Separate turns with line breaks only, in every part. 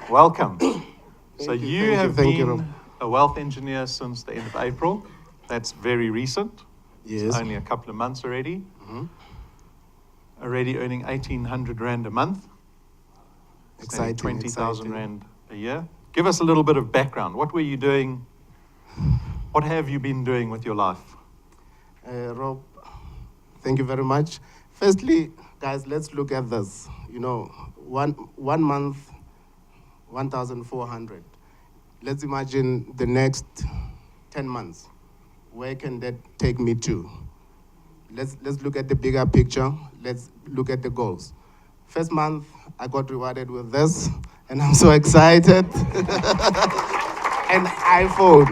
Welcome. So you have
thank you,
been
Rob.
a wealth engineer since the end of April. That's very recent.
Yes.
It's only a couple of months already. Already earning 1,800 Rand a month. It's nearly
Exciting,
20,000
exciting.
Rand a year. Give us a little bit of background. What were you doing? What have you been doing with your life?
Rob, thank you very much. Firstly, guys, let's look at this. You know, one month, 1,400. Let's imagine the next 10 months. Where can that take me to? Let's look at the bigger picture. Let's look at the goals. First month, I got rewarded with this, and I'm so excited. An iPhone.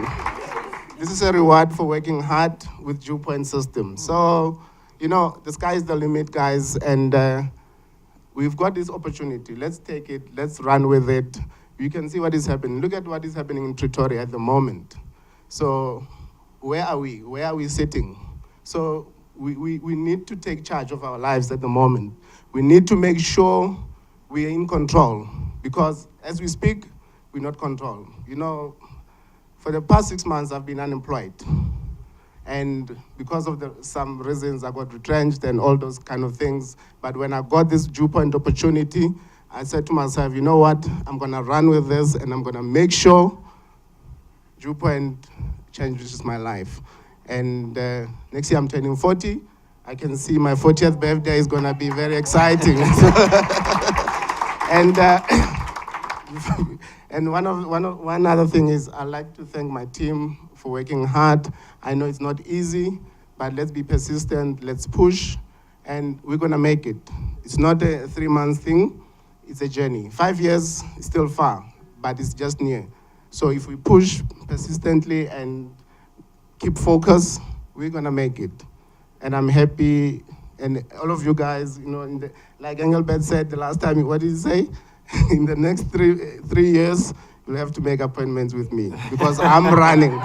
This is a reward for working hard with DuePoint system. So, you know, the sky is the limit, guys, and we've got this opportunity. Let's take it, let's run with it. You can see what is happening. Look at what is happening in Pretoria at the moment. So where are we? Where are we sitting? So we need to take charge of our lives at the moment. We need to make sure we are in control, because as we speak, we're not control. You know, for the past 6 months, I've been unemployed. And because of some reasons, I got retrenched and all those kind of things. But when I got this DuePoint opportunity, I said to myself, you know what? I'm going to run with this, and I'm going to make sure DuePoint changes my life. And next year, I'm turning 40. I can see my 40th birthday is going to be very exciting. And and one other thing is, I'd like to thank my team for working hard. I know it's not easy, but let's be persistent, let's push, and we're gonna make it. It's not a 3-month thing, it's a journey. 5 years is still far, but it's just near. So if we push persistently and keep focus, we're gonna make it. And I'm happy, and all of you guys, you know, like Engelbert said the last time, what did he say? In the next three years, you'll have to make appointments with me, because I'm running.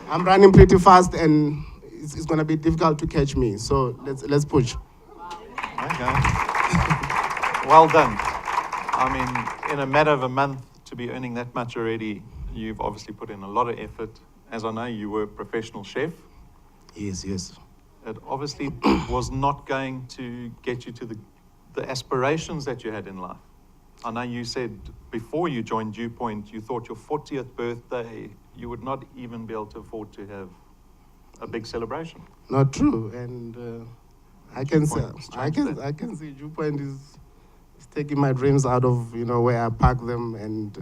I'm running pretty fast, and it's going to be difficult to catch me. So let's push.
Okay. Well done. I mean, in a matter of a month to be earning that much already, you've obviously put in a lot of effort. As I know, you were a professional chef.
Yes, yes.
It obviously was not going to get you to the aspirations that you had in life. I know you said before you joined DuePoint, you thought your 40th birthday, you would not even be able to afford to have a big celebration.
Not true, and I can see DuePoint is taking my dreams out of, you know, where I park them, and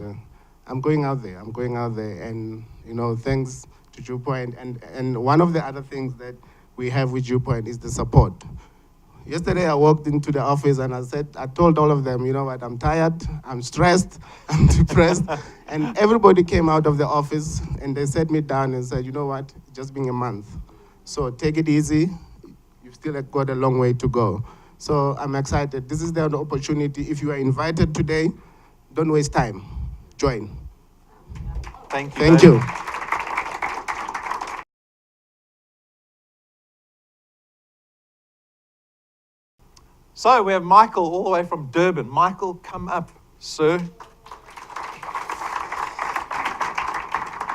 I'm going out there. And you know, thanks to DuePoint, and one of the other things that we have with DuePoint is the support. Yesterday, I walked into the office and I told all of them, you know what, I'm tired, I'm stressed, I'm depressed. And everybody came out of the office and they sat me down and said, you know what, it's just been a month. So take it easy, you've still got a long way to go. So I'm excited. This is the opportunity. If you are invited today, don't waste time, join.
Thank you.
Thank
Dave.
you.
So we have Michael all the way from Durban. Michael, come up, sir.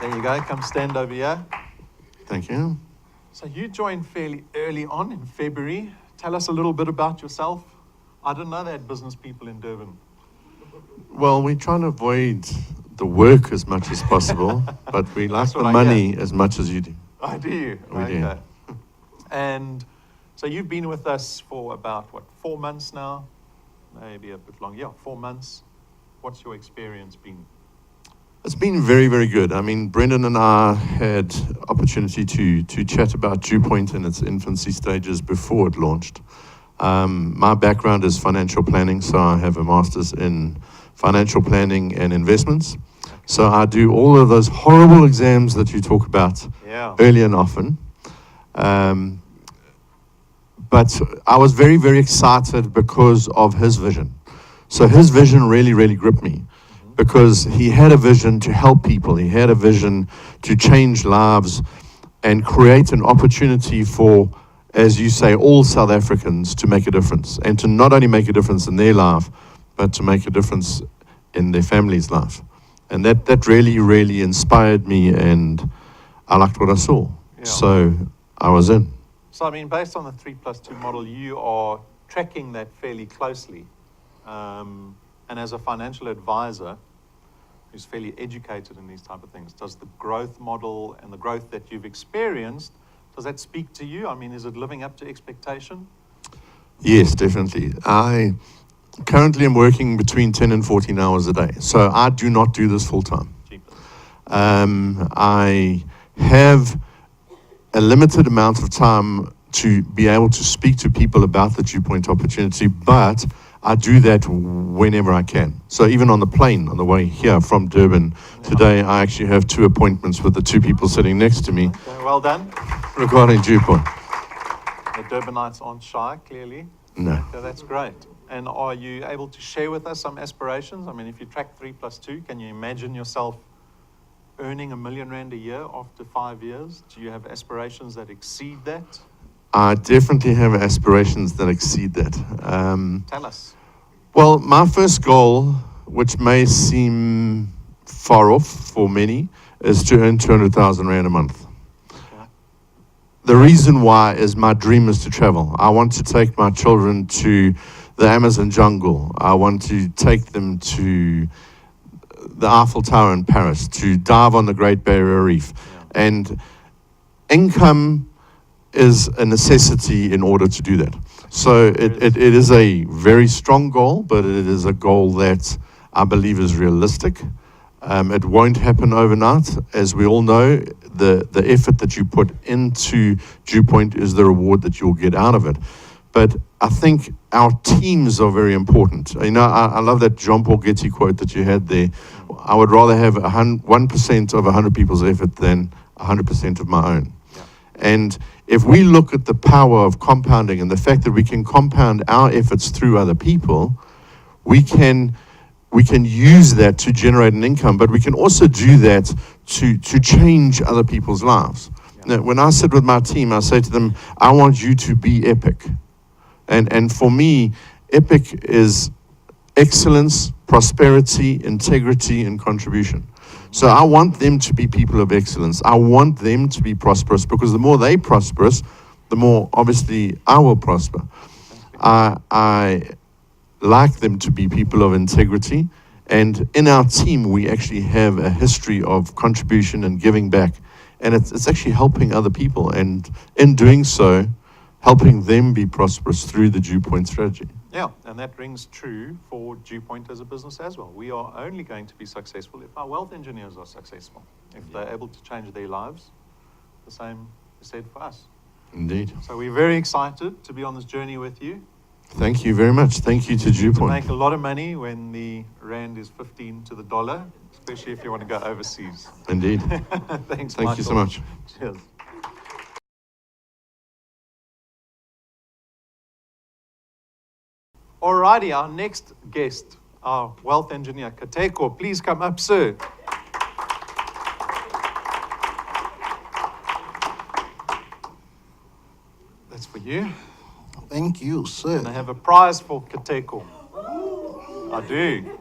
There you go, come stand over here.
Thank you.
So you joined fairly early on in February. Tell us a little bit about yourself. I didn't know they had business people in Durban.
Well, we try to avoid the work as much as possible, but we like the
what I
money as much as you do.
Oh, do you?
We do.
And so you've been with us for about, 4 months now? Maybe a bit long. Yeah, 4 months. What's your experience been?
It's been very, very good. I mean, Brendan and I had opportunity to chat about DuePoint in its infancy stages before it launched. My background is financial planning, so I have a master's in financial planning and investments. So I do all of those horrible exams that you talk about
Yeah.
early and often. But I was very, very excited because of his vision. So his vision really, really gripped me because he had a vision to help people. He had a vision to change lives and create an opportunity for, as you say, all South Africans to make a difference, and to not only make a difference in their life, but to make a difference in their family's life. And that really, really inspired me, and I liked what I saw.
Yeah.
So I was in.
So, I mean, based on the 3+2 model, you are tracking that fairly closely. And as a financial advisor who's fairly educated in these type of things, does the growth model and the growth that you've experienced, does that speak to you? I mean, is it living up to expectation?
Yes, definitely. I currently am working between 10 and 14 hours a day. So I do not do this full time.
Jeepers.
I have a limited amount of time to be able to speak to people about the DuePoint opportunity, but I do that whenever I can. So even on the plane, on the way here from Durban, today I actually have 2 appointments with the 2 people sitting next to me
Okay, well done.
regarding DuePoint.
The Durbanites aren't shy, clearly.
No.
Okay, that's great. And are you able to share with us some aspirations? I mean, if you track 3+2, can you imagine yourself earning R1 million a year after 5 years? Do you have aspirations that exceed that?
I definitely have aspirations that exceed that.
Tell us.
Well, my first goal, which may seem far off for many, is to earn 200,000 Rand a month.
Okay.
The reason why is my dream is to travel. I want to take my children to the Amazon jungle. I want to take them to the Eiffel Tower in Paris, to dive on the Great Barrier Reef.
Yeah.
And income is a necessity in order to do that. So it is a very strong goal, but it is a goal that I believe is realistic. It won't happen overnight. As we all know, the effort that you put into DuePoint is the reward that you'll get out of it. But I think our teams are very important. You know, I love that John Paul Getty quote that you had there. I would rather have 1% of 100 people's effort than 100% of my own.
Yeah.
And if we look at the power of compounding and the fact that we can compound our efforts through other people, we can use that to generate an income, but we can also do that to change other people's lives.
Yeah.
Now, when I sit with my team, I say to them, I want you to be epic. And for me, epic is excellence, prosperity, integrity, and contribution. So I want them to be people of excellence. I want them to be prosperous, because the more they prosperous, the more obviously I will prosper. I like them to be people of integrity. And in our team, we actually have a history of contribution and giving back. And it's actually helping other people. And in doing so, helping them be prosperous through the DuePoint strategy.
Yeah, and that rings true for DuePoint as a business as well. We are only going to be successful if our wealth engineers are successful, if they're able to change their lives. The same is said for us.
Indeed.
So we're very excited to be on this journey with you.
Thank you very much. Thank you to
To
DuePoint.
make a lot of money when the rand is 15 to the dollar, especially if you want to go overseas.
Indeed.
Thanks,
Thank you so
Michael.
much.
Cheers. Alrighty, our next guest, our wealth engineer, Kateko, please come up, sir. That's for you.
Thank you, sir.
And I have a prize for Kateko. I do.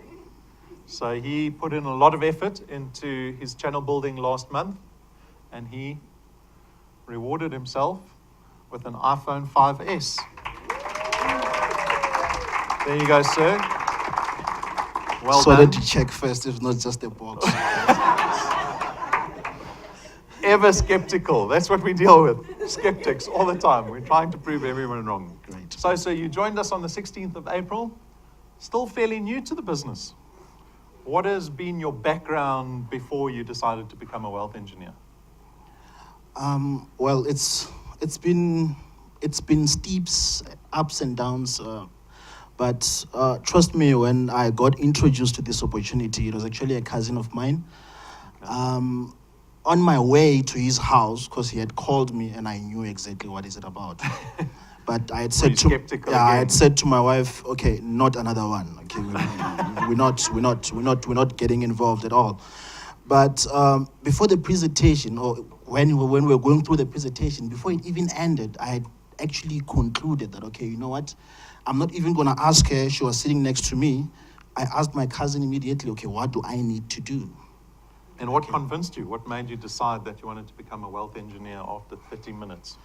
So he put in a lot of effort into his channel building last month, and he rewarded himself with an iPhone 5S. There you go, sir. Well
So
done.
that you check first, if not just a box.
Ever skeptical. That's what we deal with. Skeptics all the time. We're trying to prove everyone wrong.
Great.
So you joined us on the 16th of April. Still fairly new to the business. What has been your background before you decided to become a wealth engineer?
Well, it's been steep ups and downs. But trust me, when I got introduced to this opportunity, it was actually a cousin of mine. On my way to his house, because he had called me and I knew exactly what is it about. But I had
Were you
said to
skeptical
I
again?
had said to my wife, okay, not another one. Okay, we're not getting involved at all. But before the presentation, or when we were going through the presentation, before it even ended, I had actually concluded that, okay, you know what? I'm not even going to ask her. She was sitting next to me. I asked my cousin immediately, okay, what do I need to do?
And what convinced you? What made you decide that you wanted to become a wealth engineer after 30 minutes?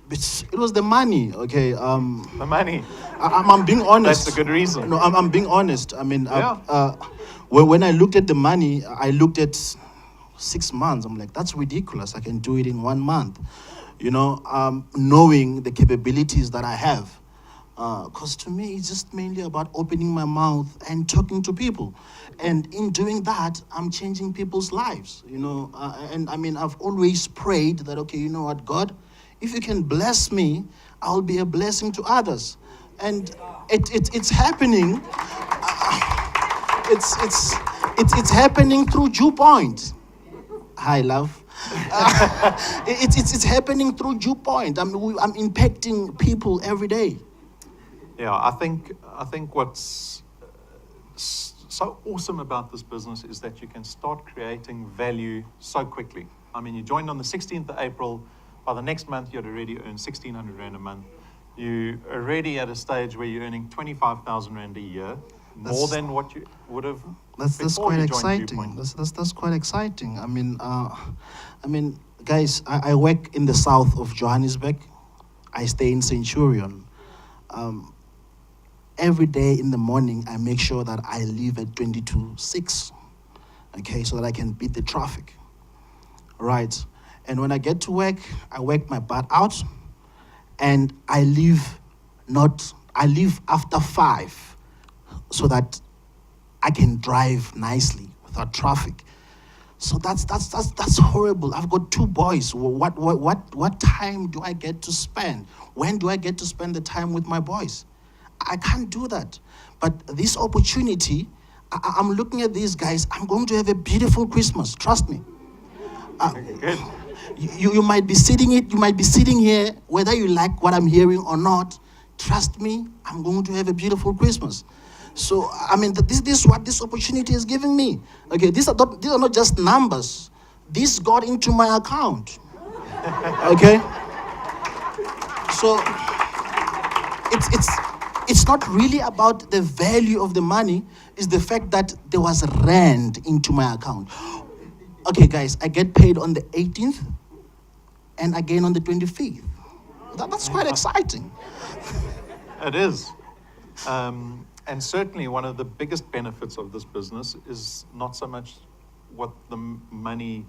It was the money, okay?
The money.
I'm being honest.
That's a good reason.
No, I'm being honest. I mean,
Yeah.
when I looked at the money, I looked at 6 months. I'm like, that's ridiculous. I can do it in 1 month. You know, knowing the capabilities that I have. Because to me, it's just mainly about opening my mouth and talking to people. And in doing that, I'm changing people's lives, you know. And I mean, I've always prayed that, okay, you know what, God, if you can bless me, I'll be a blessing to others. And it's happening. It's happening through DuePoint. Hi, love. It's happening through DuePoint. I'm impacting people every day.
Yeah, I think what's so awesome about this business is that you can start creating value so quickly. I mean, you joined on the 16th of April. By the next month, you'd already earned 1,600 Rand a month. You're already at a stage where you're earning 25,000 Rand a year, more than what you would have
That's
before
quite
you joined
exciting.
DuePoint.
That's quite exciting. I mean, guys, I work in the south of Johannesburg. I stay in Centurion. Every day in the morning, I make sure that I leave at 22:06, okay, so that I can beat the traffic, right? And when I get to work, I work my butt out, and I leave after 5, so that I can drive nicely without traffic. So that's horrible. I've got 2 boys. What time do I get to spend? When do I get to spend the time with my boys? I can't do that. But this opportunity, I'm looking at these guys. I'm going to have a beautiful Christmas. Trust me.
Good.
You might be sitting here, whether you like what I'm hearing or not. Trust me, I'm going to have a beautiful Christmas. So, I mean, this is what this opportunity is giving me. Okay, these are not just numbers. This got into my account. Okay? So, it's not really about the value of the money. It's the fact that there was rand into my account. Okay, guys, I get paid on the 18th and again on the 25th. That's quite exciting.
It is. And certainly one of the biggest benefits of this business is not so much what the money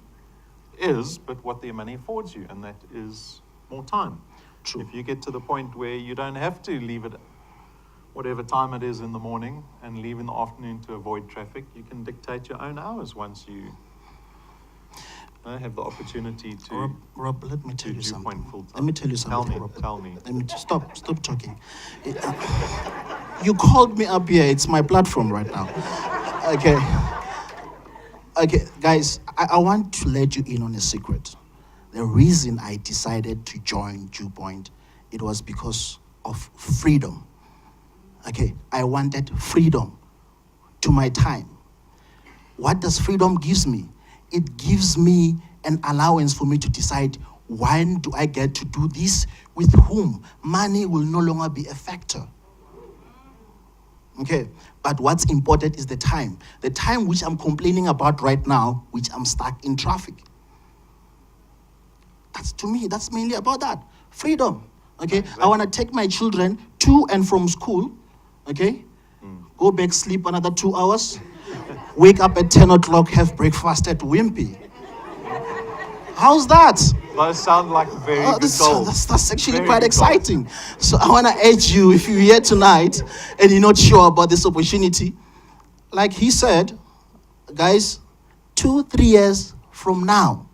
is, but what the money affords you, and that is more time.
True.
If you get to the point where you don't have to leave it whatever time it is in the morning and leave in the afternoon to avoid traffic, you can dictate your own hours once you have the opportunity to
Rob, let me tell
do
you something.
DuePoint full-time.
Let me tell you something, Rob.
Tell me.
Let me stop talking. You called me up here. It's my platform right now. Okay, guys, I want to let you in on a secret. The reason I decided to join DuePoint, it was because of freedom. Okay, I wanted freedom to my time. What does freedom gives me? It gives me an allowance for me to decide when do I get to do this, with whom. Money will no longer be a factor. Okay, but what's important is the time. The time which I'm complaining about right now, which I'm stuck in traffic. To me, that's mainly about that. Freedom. Okay,
Exactly.
I want to take my children to and from school. Okay, go back, sleep another 2 hours. Wake up at 10 o'clock, have breakfast at Wimpy. How's that?
Those sound like very good goals.
That's actually
Very
quite
good goals.
exciting. So I want to urge you, if you're here tonight and you're not sure about this opportunity, like he said, guys, 2-3 years from now,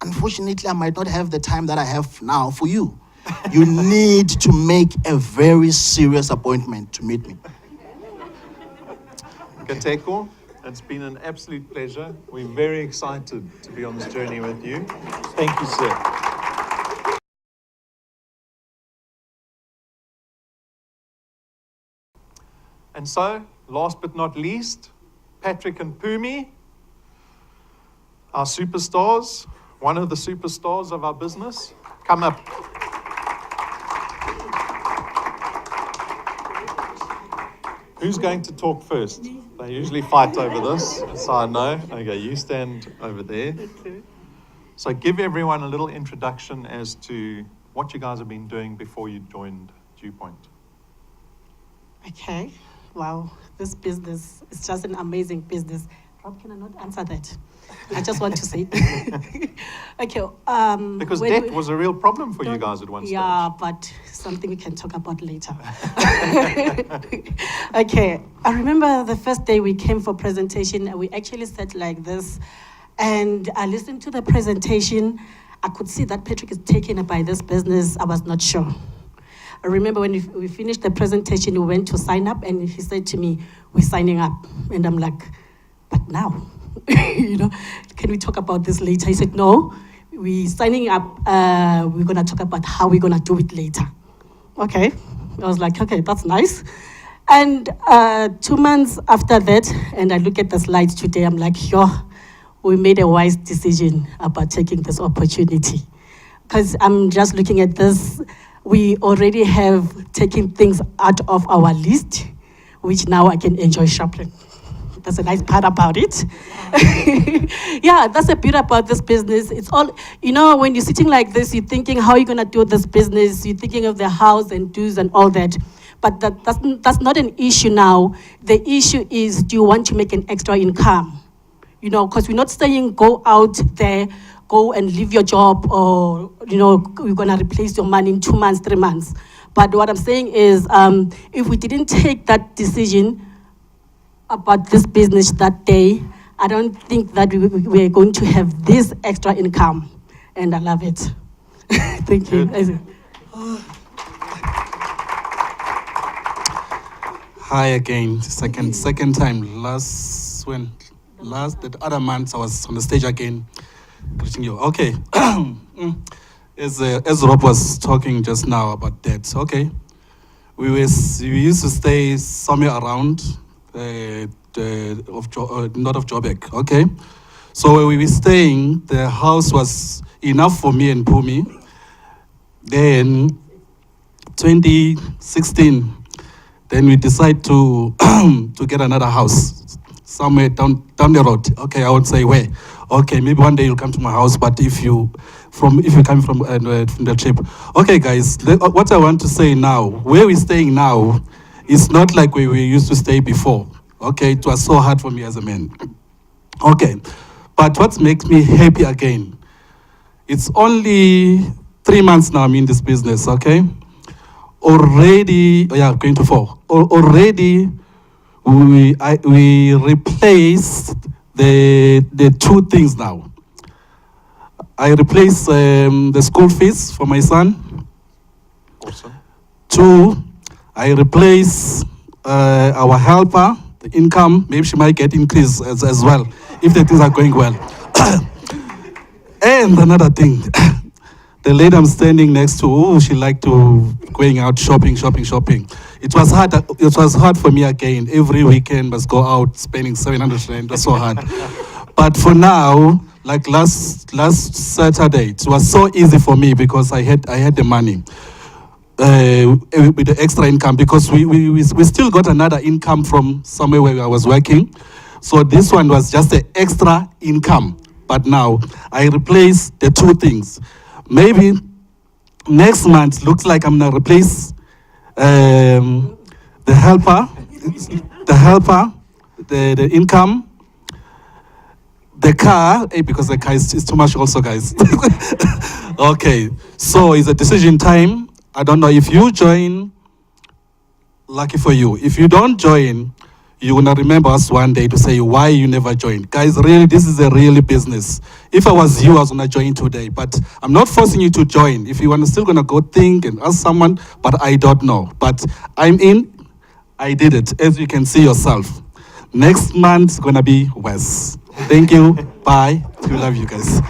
unfortunately, I might not have the time that I have now for you. You need to make a very serious appointment to meet me.
Kateko, it's been an absolute pleasure. We're very excited to be on this journey with you. Thank you, sir. And so, last but not least, Patrick and Phumi, our superstars, one of the superstars of our business. Come up. Who's going to talk first? They usually fight over this, so I know. Okay, you stand over there. So give everyone a little introduction as to what you guys have been doing before you joined DuePoint.
Okay. Wow, this business is just an amazing business. Rob, can I not answer that? I just want to say. Okay.
Because
when
debt was a real problem for you guys at one stage.
Yeah, but something we can talk about later. Okay. I remember the first day we came for presentation, we actually sat like this, and I listened to the presentation. I could see that Patrick is taken by this business. I was not sure. I remember when we finished the presentation, we went to sign up, and he said to me, "We're signing up." And I'm like, "But now, can we talk about this later?" He said, "No, we're signing up. We're gonna talk about how we're gonna do it later." Okay, I was like, "Okay, that's nice." And 2 months after that, and I look at the slides today, I'm like, "Yo, we made a wise decision about taking this opportunity," because I'm just looking at this. We already have taken things out of our list, which now I can enjoy shopping. That's a nice part about it. Yeah, that's a bit about this business. It's all, when you're sitting like this, you're thinking, how are you going to do this business? You're thinking of the house and do's and all that. But that's not an issue now. The issue is, do you want to make an extra income? Because we're not saying go out there, go and leave your job, or, you're going to replace your money in 2 months, 3 months. But what I'm saying is, if we didn't take that decision about this business that day, I don't think that we're going to have this extra income. And I love it. Thank you.
Hi again, second time. The other month I was on the stage again, greeting you. Okay, as Rob was talking just now about that. Okay, we used to stay somewhere around north of Joburg. Okay, so where we were staying, the house was enough for me and Phumi. Then 2016. Then we decide to get another house somewhere down the road. Okay, I won't say where. Okay, maybe one day you'll come to my house. But if you come from the trip, okay, guys. What I want to say now, where we're staying now, is not like where we used to stay before. Okay, it was so hard for me as a man. Okay, but what makes me happy again? It's only 3 months now I'm in this business. Okay. Already, going to 4. Already, we replaced the 2 things now. I replaced the school fees for my son.
Awesome.
2, I replace our helper, the income. Maybe she might get increase as well if the things are going well. And another thing. The lady I'm standing next to, she liked to going out shopping. It was hard. It was hard for me again. Every weekend must go out spending 700 rand. It was so hard. But for now, like last Saturday, it was so easy for me because I had the money with the extra income, because we still got another income from somewhere where I was working. So this one was just the extra income. But now I replaced the 2 things. Maybe next month looks like I'm gonna replace the helper, the income, the car, because the car is too much also, guys. Okay, so it's a decision time. I don't know if you join, lucky for you. If you don't join, you're gonna remember us one day to say why you never joined. Guys, really, this is a really business. If I was you, I was gonna join today, but I'm not forcing you to join. If you want to still gonna go think and ask someone, but I don't know. But I'm in, I did it, as you can see yourself. Next month's gonna be Wes. Thank you, bye, we love you guys.